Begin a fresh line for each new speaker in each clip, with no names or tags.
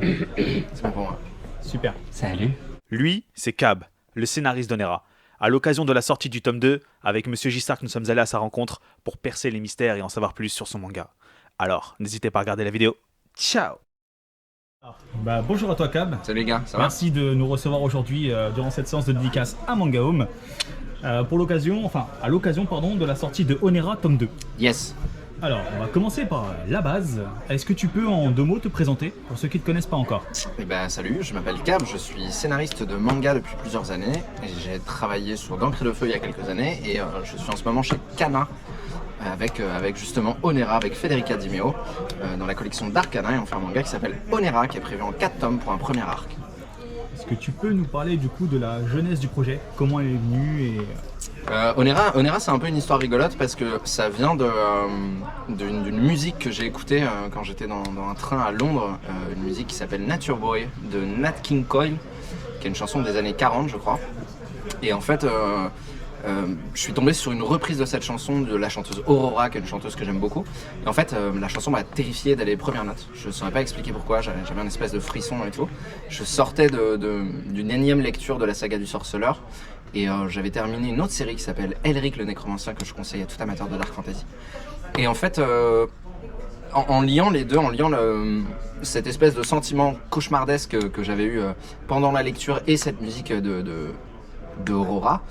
C'est bon pour moi.
Super.
Salut.
Lui, c'est Cab, le scénariste d'Onera. À l'occasion de la sortie du tome 2, avec Monsieur Gisark, nous sommes allés à sa rencontre pour percer les mystères et en savoir plus sur son manga. Alors, n'hésitez pas à regarder la vidéo. Ciao!
Bonjour à toi Cab.
Salut les gars, ça va?
Merci de nous recevoir aujourd'hui durant cette séance de dédicace à Manga Home. Pour l'occasion, à l'occasion de la sortie de Onera tome 2.
Yes.
Alors, on va commencer par la base. Est-ce que tu peux en 2 mots te présenter pour ceux qui ne te connaissent pas encore?
Eh ben salut, je m'appelle Cab, je suis scénariste de manga depuis plusieurs années. J'ai travaillé sur D'encre et de feu il y a quelques années et je suis en ce moment chez Kana avec justement Onera, avec Federica Di Meo, dans la collection d'Arcana, et on fait un manga qui s'appelle Onera qui est prévu en 4 tomes pour un premier arc.
Est-ce que tu peux nous parler du coup de la jeunesse du projet? Comment elle est venue et...
Onera c'est un peu une histoire rigolote parce que ça vient d'une musique que j'ai écoutée quand j'étais dans un train à Londres, une musique qui s'appelle Nature Boy de Nat King Cole, qui est une chanson des années 40 je crois. Et en fait je suis tombé sur une reprise de cette chanson de la chanteuse Aurora, qui est une chanteuse que j'aime beaucoup. Et en fait la chanson m'a terrifié dès les premières notes. Je ne saurais pas expliquer pourquoi, j'avais un espèce de frisson et tout. Je sortais d'une énième lecture de la saga du Sorceleur. Et j'avais terminé une autre série qui s'appelle Elric le Nécromancien, que je conseille à tout amateur de Dark Fantasy. Et en fait, en liant les deux, cette espèce de sentiment cauchemardesque que j'avais eu pendant la lecture et cette musique de Aurora,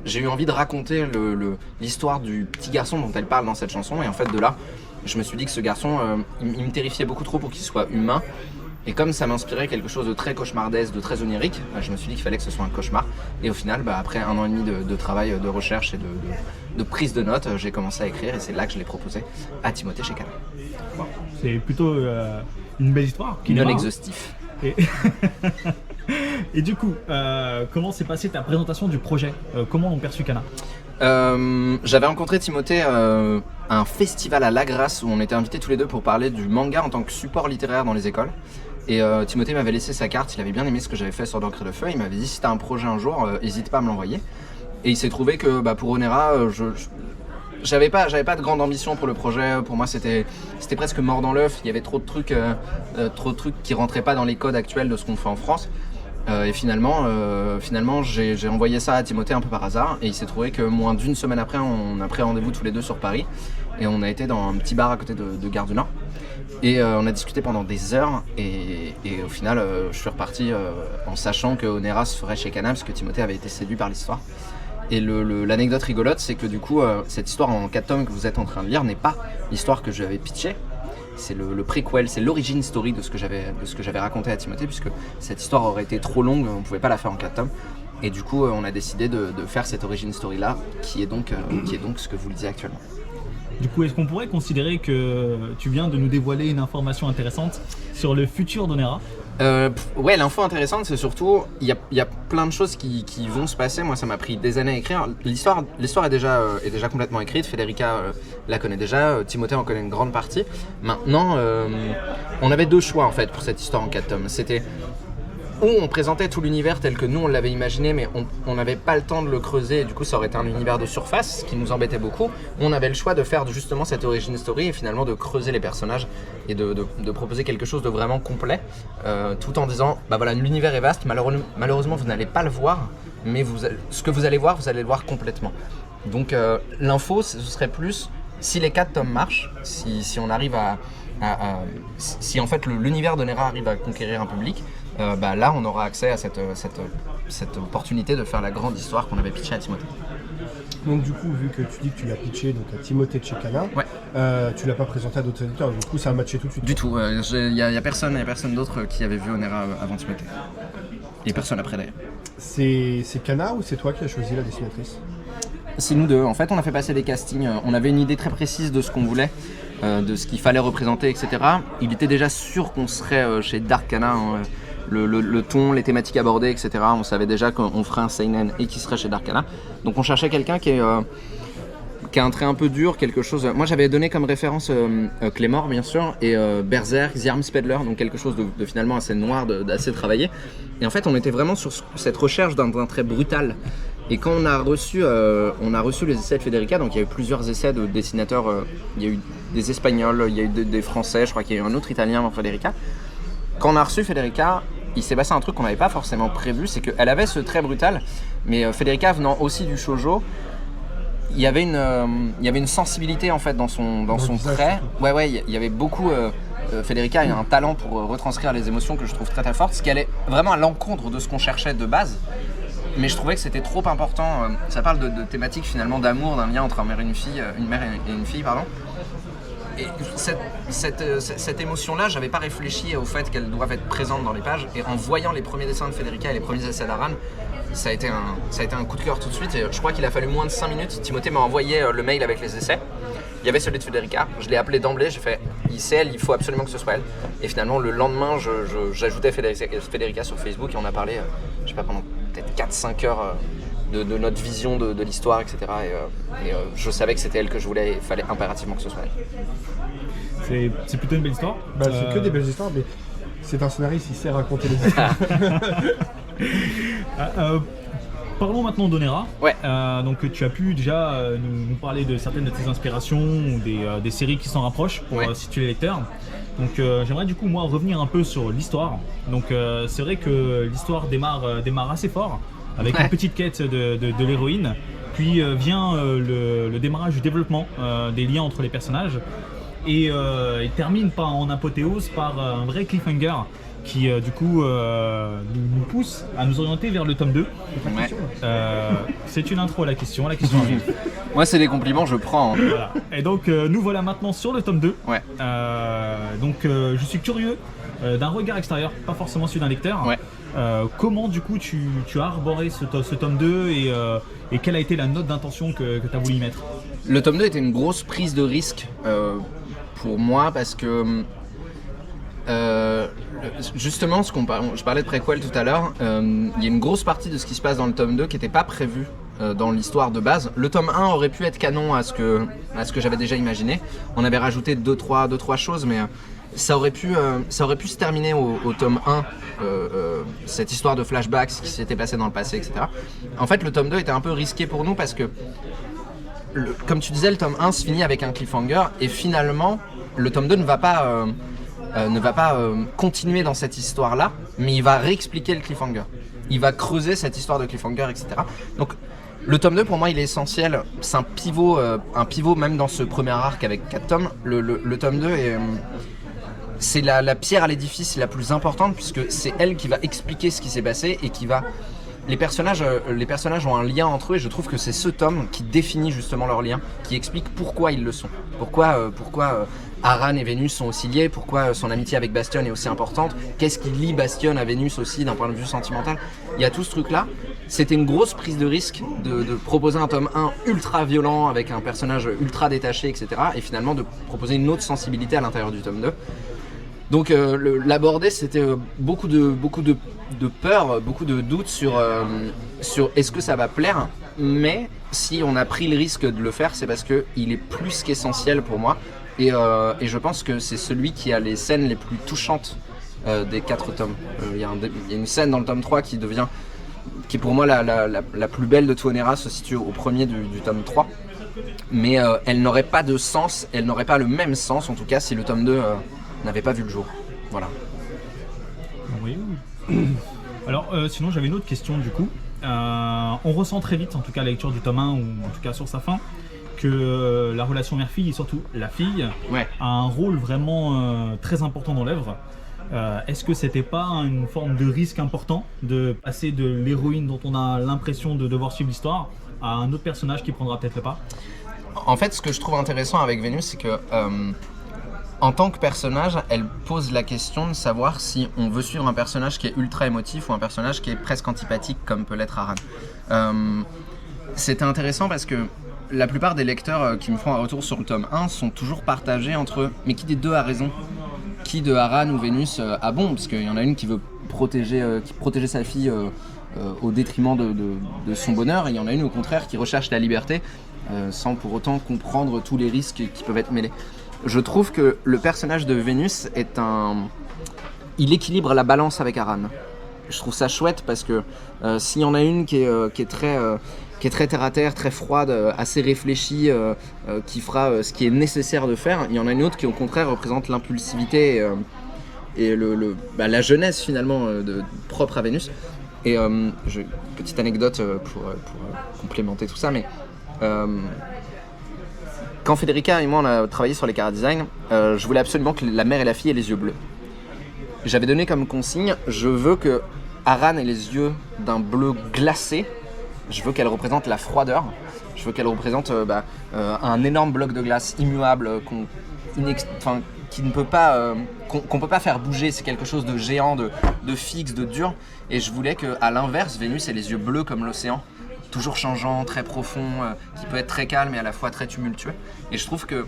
j'ai eu envie de raconter l'histoire du petit garçon dont elle parle dans cette chanson. Et en fait, de là, je me suis dit que ce garçon, il me terrifiait beaucoup trop pour qu'il soit humain. Et comme ça m'inspirait quelque chose de très cauchemardesque, de très onirique, je me suis dit qu'il fallait que ce soit un cauchemar. Et au final, après 1 an et demi de travail, de recherche et de prise de notes, j'ai commencé à écrire et c'est là que je l'ai proposé à Timothée chez Kana.
Voilà. C'est plutôt une belle histoire.
Non exhaustif.
Et du coup, comment s'est passée ta présentation du projet? Comment l'ont perçu Kana?
J'avais rencontré Timothée à un festival à La Grasse où on était invités tous les deux pour parler du manga en tant que support littéraire dans les écoles. Et Timothée m'avait laissé sa carte, il avait bien aimé ce que j'avais fait sur D'encre et de feu. Il m'avait dit si t'as un projet un jour, n'hésite pas à me l'envoyer. Et il s'est trouvé que pour Onera, j'avais pas de grande ambition pour le projet. Pour moi c'était presque mort dans l'œuf, il y avait trop de trucs qui rentraient pas dans les codes actuels de ce qu'on fait en France. Et finalement j'ai envoyé ça à Timothée un peu par hasard et il s'est trouvé que moins d'1 semaine après on a pris rendez-vous tous les deux sur Paris et on a été dans un petit bar à côté de Gare du Nord et on a discuté pendant des heures et au final je suis reparti en sachant que Onera se ferait chez Kana parce que Timothée avait été séduit par l'histoire. Et l'anecdote rigolote, c'est que du coup cette histoire en 4 tomes que vous êtes en train de lire n'est pas l'histoire que je lui avais pitchée. C'est le préquel, c'est l'origin story de ce que j'avais raconté à Timothée, puisque cette histoire aurait été trop longue, on ne pouvait pas la faire en 4 tomes. Et du coup, on a décidé de faire cette origin story là, qui est donc ce que vous lisez actuellement.
Du coup, est-ce qu'on pourrait considérer que tu viens de nous dévoiler une information intéressante sur le futur d'Onera?
Ouais, l'info intéressante, c'est surtout, il y a plein de choses qui vont se passer. Moi, ça m'a pris des années à écrire. L'histoire est déjà complètement écrite. Federica la connaît déjà. Timothée en connaît une grande partie. Maintenant, on avait 2 choix en fait pour cette histoire en 4 tomes. C'était où on présentait tout l'univers tel que nous on l'avait imaginé, mais on n'avait pas le temps de le creuser et du coup ça aurait été un univers de surface, ce qui nous embêtait beaucoup. On avait le choix de faire justement cette origin story et finalement de creuser les personnages et de proposer quelque chose de vraiment complet, tout en disant voilà, l'univers est vaste, malheureusement vous n'allez pas le voir, mais ce que vous allez le voir complètement. Donc l'info ce serait plus si les 4 tomes marchent, si on arrive si en fait l'univers d'Onera arrive à conquérir un public, là on aura accès à cette opportunité de faire la grande histoire qu'on avait pitchée à Timothée.
Donc du coup, vu que tu dis que tu l'as pitché donc à Timothée de chez Kana,
ouais.
Tu l'as pas présenté à d'autres éditeurs, du coup ça a matché tout de suite.
Du tout, il y a personne d'autre qui avait vu Onera avant Timothée. Et personne après d'ailleurs.
C'est Kana ou c'est toi qui as choisi la dessinatrice?
C'est nous deux. En fait, on a fait passer des castings. On avait une idée très précise de ce qu'on voulait, de ce qu'il fallait représenter, etc. Il était déjà sûr qu'on serait chez Dark Kana. Le ton, les thématiques abordées, etc. On savait déjà qu'on ferait un seinen et qu'il serait chez Dark Kana. Donc on cherchait quelqu'un qui a un trait un peu dur, quelque chose... Moi j'avais donné comme référence Claymore bien sûr, et Berserk, The Arm Spedler, donc quelque chose de finalement assez noir, d'assez travaillé. Et en fait on était vraiment sur cette recherche d'un trait brutal. Et quand on a reçu les essais de Federica, donc il y a eu plusieurs essais de dessinateurs, il y a eu des Espagnols, il y a eu des Français, je crois qu'il y a eu un autre Italien dans Federica. quand on a reçu Federica, il s'est passé un truc qu'on n'avait pas forcément prévu, c'est qu'elle avait ce trait brutal, mais Federica venant aussi du shoujo, il y avait une sensibilité en fait dans son trait. Ouais, il y avait beaucoup. Federica a un talent pour retranscrire les émotions que je trouve très très fortes, ce qui allait vraiment à l'encontre de ce qu'on cherchait de base. Mais je trouvais que c'était trop important. Ça parle de thématiques finalement d'amour, d'un lien entre une mère et une fille, pardon. Et cette émotion-là, j'avais pas réfléchi au fait qu'elle doive être présente dans les pages. Et en voyant les premiers dessins de Federica et les premiers essais d'Aran, ça a été un coup de cœur tout de suite. Et je crois qu'il a fallu moins de 5 minutes. Timothée m'a envoyé le mail avec les essais. Il y avait celui de Federica. Je l'ai appelé d'emblée. J'ai fait, c'est elle, il faut absolument que ce soit elle. Et finalement, le lendemain, j'ajoutais Federica sur Facebook et on a parlé, je sais pas, pendant peut-être 4-5 heures de notre vision de l'histoire, etc. Et je savais que c'était elle que je voulais. Il fallait impérativement que ce soit elle.
C'est plutôt une belle histoire.
C'est que des belles histoires, mais c'est un scénariste, il sait raconter les histoires.
Parlons maintenant d'Onera.
Ouais.
Donc tu as pu déjà nous parler de certaines de tes inspirations ou des séries qui s'en rapprochent pour situer les lecteurs. Donc j'aimerais du coup moi revenir un peu sur l'histoire. Donc c'est vrai que l'histoire démarre assez fort avec une petite quête de l'héroïne. Puis vient le démarrage du développement des liens entre les personnages. Et il termine en apothéose par un vrai cliffhanger qui du coup nous pousse à nous orienter vers le tome 2. C'est une intro à la question arrive.
Moi c'est des compliments, je prends.
Voilà. Et donc nous voilà maintenant sur le tome 2.
Ouais.
Donc je suis curieux d'un regard extérieur, pas forcément celui d'un lecteur.
Ouais.
Comment du coup tu as arboré ce tome 2 et quelle a été la note d'intention que tu as voulu y mettre?
Le tome 2 était une grosse prise de risque pour moi parce que justement, je parlais de préquel tout à l'heure, il y a une grosse partie de ce qui se passe dans le tome 2 qui n'était pas prévu dans l'histoire de base. Le tome 1 aurait pu être canon à ce que j'avais déjà imaginé. On avait rajouté 2-3 choses, mais ça aurait pu se terminer au tome 1, cette histoire de flashbacks, ce qui s'était passé dans le passé, etc. En fait, le tome 2 était un peu risqué pour nous parce que, comme tu disais, le tome 1 se finit avec un cliffhanger et finalement, le tome 2 ne va pas continuer dans cette histoire-là, mais il va réexpliquer le cliffhanger. Il va creuser cette histoire de cliffhanger, etc. Donc, le tome 2, pour moi, il est essentiel. C'est un pivot même dans ce premier arc avec 4 tomes. Le tome 2 c'est la pierre à l'édifice la plus importante puisque c'est elle qui va expliquer ce qui s'est passé et qui va... Les personnages ont un lien entre eux et je trouve que c'est ce tome qui définit justement leur lien, qui explique pourquoi ils le sont. Pourquoi Aran et Vénus sont aussi liés, pourquoi son amitié avec Bastion est aussi importante, qu'est-ce qui lie Bastion à Vénus aussi d'un point de vue sentimental. Il y a tout ce truc-là. C'était une grosse prise de risque de proposer un tome 1 ultra violent avec un personnage ultra détaché, etc. Et finalement de proposer une autre sensibilité à l'intérieur du tome 2. Donc l'aborder, c'était beaucoup de peur, beaucoup de doutes sur est-ce que ça va plaire. Mais si on a pris le risque de le faire, c'est parce qu'il est plus qu'essentiel pour moi. Et je pense que c'est celui qui a les scènes les plus touchantes des 4 tomes. Il y a une scène dans le tome 3 qui est pour moi la plus belle de tout Onera, se situe au premier du tome 3. Mais elle n'aurait pas de sens, elle n'aurait pas le même sens en tout cas si le tome 2... n'avait pas vu le jour. Voilà.
Oui. Alors, sinon, j'avais une autre question du coup. On ressent très vite, en tout cas à la lecture du tome 1, ou en tout cas sur sa fin, que la relation mère-fille, et surtout la fille, a un rôle vraiment très important dans l'œuvre. Est-ce que c'était pas une forme de risque important de passer de l'héroïne dont on a l'impression de devoir suivre l'histoire à un autre personnage qui prendra peut-être le pas?
En fait, ce que je trouve intéressant avec Vénus, c'est que en tant que personnage, elle pose la question de savoir si on veut suivre un personnage qui est ultra émotif ou un personnage qui est presque antipathique comme peut l'être Aran. C'était intéressant parce que la plupart des lecteurs qui me font un retour sur le tome 1 sont toujours partagés entre mais qui des deux a raison? Qui de Aran ou Vénus a bon? Parce qu'il y en a une qui veut protéger sa fille au détriment de son bonheur, et il y en a une au contraire qui recherche la liberté sans pour autant comprendre tous les risques qui peuvent être mêlés. Je trouve que le personnage de Vénus il équilibre la balance avec Aran. Je trouve ça chouette parce que s'il y en a une qui est très terre à terre, très froide, assez réfléchie, qui fera ce qui est nécessaire de faire, il y en a une autre qui au contraire représente l'impulsivité la jeunesse finalement propre à Vénus. Et petite anecdote pour complémenter tout ça, mais quand Federica et moi on a travaillé sur les chara design, je voulais absolument que la mère et la fille aient les yeux bleus. J'avais donné comme consigne, je veux que Aran ait les yeux d'un bleu glacé, je veux qu'elle représente la froideur, je veux qu'elle représente un énorme bloc de glace immuable qui ne peut pas, qu'on peut pas faire bouger, c'est quelque chose de géant, de fixe, de dur. Et je voulais qu'à l'inverse, Vénus ait les yeux bleus comme l'océan, toujours changeant, très profond, qui peut être très calme et à la fois très tumultueux. Et je trouve que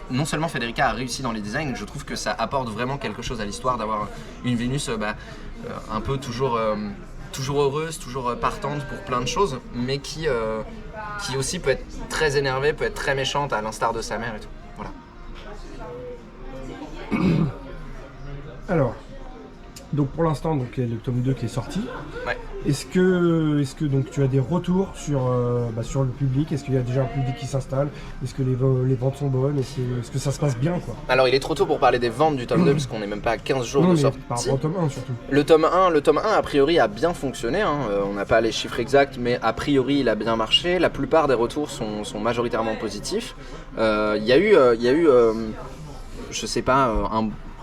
non seulement Federica a réussi dans les designs, je trouve que ça apporte vraiment quelque chose à l'histoire d'avoir une Vénus un peu toujours heureuse, toujours partante pour plein de choses, mais qui aussi peut être très énervée, peut être très méchante à l'instar de sa mère et tout. Voilà.
Alors, donc pour l'instant, donc il y a le tome 2 qui est sorti.
Ouais.
Est-ce que donc tu as des retours sur le public? Est-ce qu'il y a déjà un public qui s'installe? Est-ce que les ventes sont bonnes? Est-ce que ça se passe bien, quoi?
Alors il est trop tôt pour parler des ventes du tome 2 parce qu'on n'est même pas à 15 jours de sortie.
Par rapport au tome 1 surtout.
Le tome 1 a priori a bien fonctionné, hein. On n'a pas les chiffres exacts, mais a priori il a bien marché. La plupart des retours sont majoritairement positifs. Il y a eu je sais pas,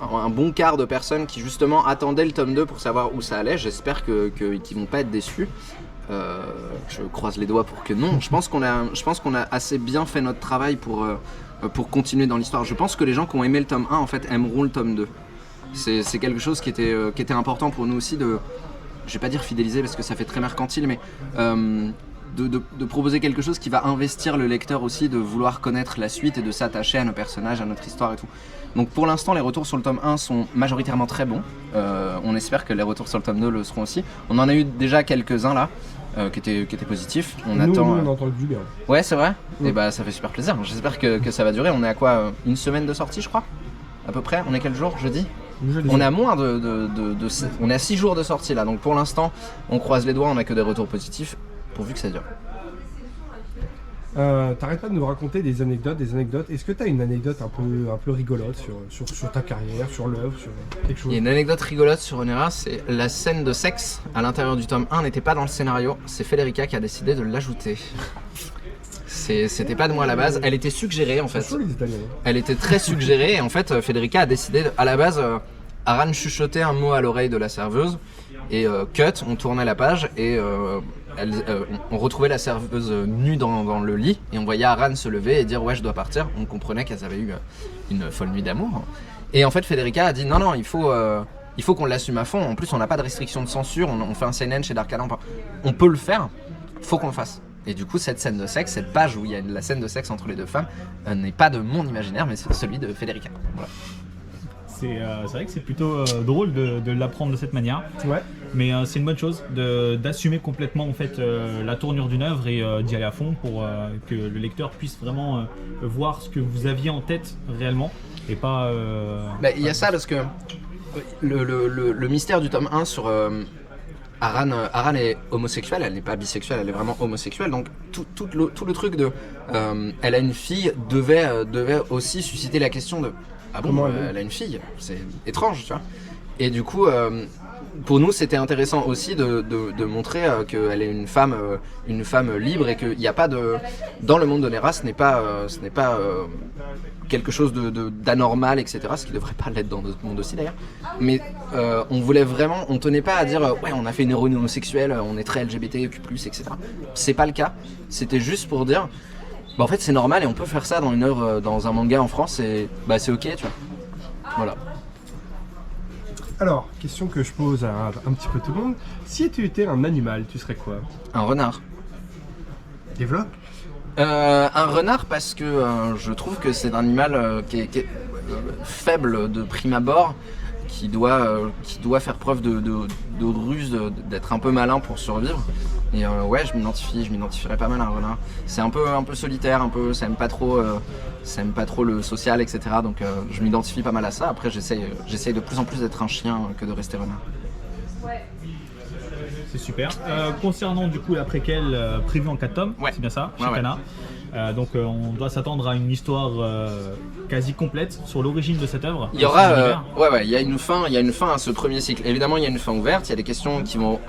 un bon quart de personnes qui justement attendaient le tome 2 pour savoir où ça allait. J'espère qu'ils vont pas être déçus. Je croise les doigts pour que non. Je pense qu'on a assez bien fait notre travail pour continuer dans l'histoire. Je pense que les gens qui ont aimé le tome 1 en fait aimeront le tome 2. C'est quelque chose qui était important pour nous aussi de, je vais pas dire fidéliser parce que ça fait très mercantile, mais de proposer quelque chose qui va investir le lecteur aussi, de vouloir connaître la suite et de s'attacher à nos personnages, à notre histoire et tout. Donc pour l'instant les retours sur le tome 1 sont majoritairement très bons. On espère que les retours sur le tome 2 le seront aussi. On en a eu déjà quelques-uns là qui étaient positifs. On attend.
On entend du bien.
Ouais, c'est vrai. Et ça fait super plaisir. J'espère que ça va durer. On est à quoi, une semaine de sortie je crois, à peu près. On est quel jour, jeudi? On est à moins on est à 6 jours de sortie là. Donc pour l'instant on croise les doigts, on a que des retours positifs pourvu que ça dure.
T'arrêtes pas de nous raconter des anecdotes. Est-ce que t'as une anecdote un peu rigolote sur ta carrière, sur l'œuvre, sur quelque chose?
Il y a une anecdote rigolote sur Onera, c'est la scène de sexe à l'intérieur du tome 1 n'était pas dans le scénario, c'est Federica qui a décidé de l'ajouter. C'était pas de moi à la base, elle était suggérée en fait.
C'est chaud, les Italiens.
Elle était très suggérée et en fait Federica a décidé, à la base, Aran chuchotait un mot à l'oreille de la serveuse et cut, on tournait la page et on retrouvait la serveuse nue dans le lit et on voyait Aran se lever et dire ouais je dois partir. On comprenait qu'elles avaient eu une folle nuit d'amour et en fait Federica a dit non il faut qu'on l'assume à fond. En plus on n'a pas de restriction de censure, on fait un CNN chez Dark Allen, on peut le faire, faut qu'on le fasse. Et du coup cette scène de sexe, cette page où il y a la scène de sexe entre les deux femmes n'est pas de mon imaginaire mais c'est celui de Federica. Voilà.
C'est vrai que c'est plutôt drôle de l'apprendre de cette manière.
Ouais.
Mais c'est une bonne chose d'assumer complètement en fait la tournure d'une œuvre et d'y aller à fond pour que le lecteur puisse vraiment voir ce que vous aviez en tête réellement et pas.
Il y a ça parce que le mystère du tome 1 sur Aran est homosexuelle, elle n'est pas bisexuelle, elle est vraiment homosexuelle. Donc tout le truc de elle a une fille devait aussi susciter la question de ah bon, elle a une fille, c'est étrange, tu vois. Et du coup, pour nous, c'était intéressant aussi de montrer qu'elle est une femme libre et qu'il n'y a pas de... Dans le monde d'Onera, ce n'est pas quelque chose d'anormal, etc. Ce qui ne devrait pas l'être dans notre monde aussi d'ailleurs. Mais on voulait vraiment... On tenait pas à dire ouais, on a fait une héroïne homosexuelle, on est très LGBTQ+, etc. C'est pas le cas. C'était juste pour dire... en fait c'est normal et on peut faire ça dans une œuvre, dans un manga en France et c'est ok, tu vois. Voilà.
Alors, question que je pose à un petit peu tout le monde. Si tu étais un animal, tu serais quoi?
Un renard.
Développe.
Un renard parce que je trouve que c'est un animal qui est faible de prime abord, qui doit faire preuve de ruse, d'être un peu malin pour survivre. Et ouais, je m'identifierais pas mal à un renard. C'est un peu solitaire, ça aime pas trop le social, etc. Donc je m'identifie pas mal à ça. Après, j'essaye de plus en plus d'être un chien que de rester renard.
C'est super. Concernant du coup la préquelle prévue en 4 tomes,
ouais.
C'est bien ça, chez
ouais,
Kana. Donc on doit s'attendre à une histoire quasi complète sur l'origine de cette œuvre.
Il y aura, il y a une fin à ce premier cycle. Évidemment, il y a une fin ouverte. Il y a des questions qui vont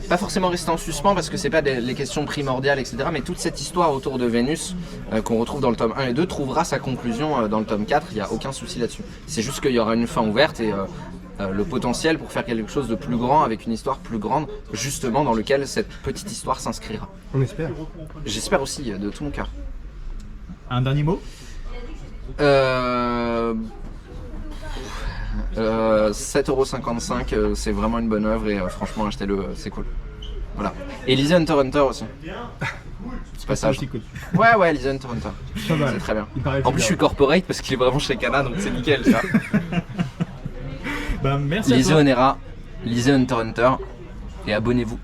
pas forcément rester en suspens parce que c'est pas les questions primordiales, etc. Mais toute cette histoire autour de Vénus qu'on retrouve dans le tome 1 et 2 trouvera sa conclusion dans le tome 4. Il n'y a aucun souci là-dessus. C'est juste qu'il y aura une fin ouverte et le potentiel pour faire quelque chose de plus grand avec une histoire plus grande, justement dans lequel cette petite histoire s'inscrira.
On espère.
J'espère aussi de tout mon cœur.
Un dernier mot?
7,55€, c'est vraiment une bonne œuvre et franchement achetez-le, c'est cool. Voilà. Et lisez Hunter x Hunter aussi. C'est pas ça. Ouais, lisez Hunter x Hunter. C'est très bien. En plus je suis corporate parce qu'il est vraiment chez Kana donc c'est nickel ça.
Merci
lisez
à toi.
Onera, lisez Hunter x Hunter et abonnez-vous.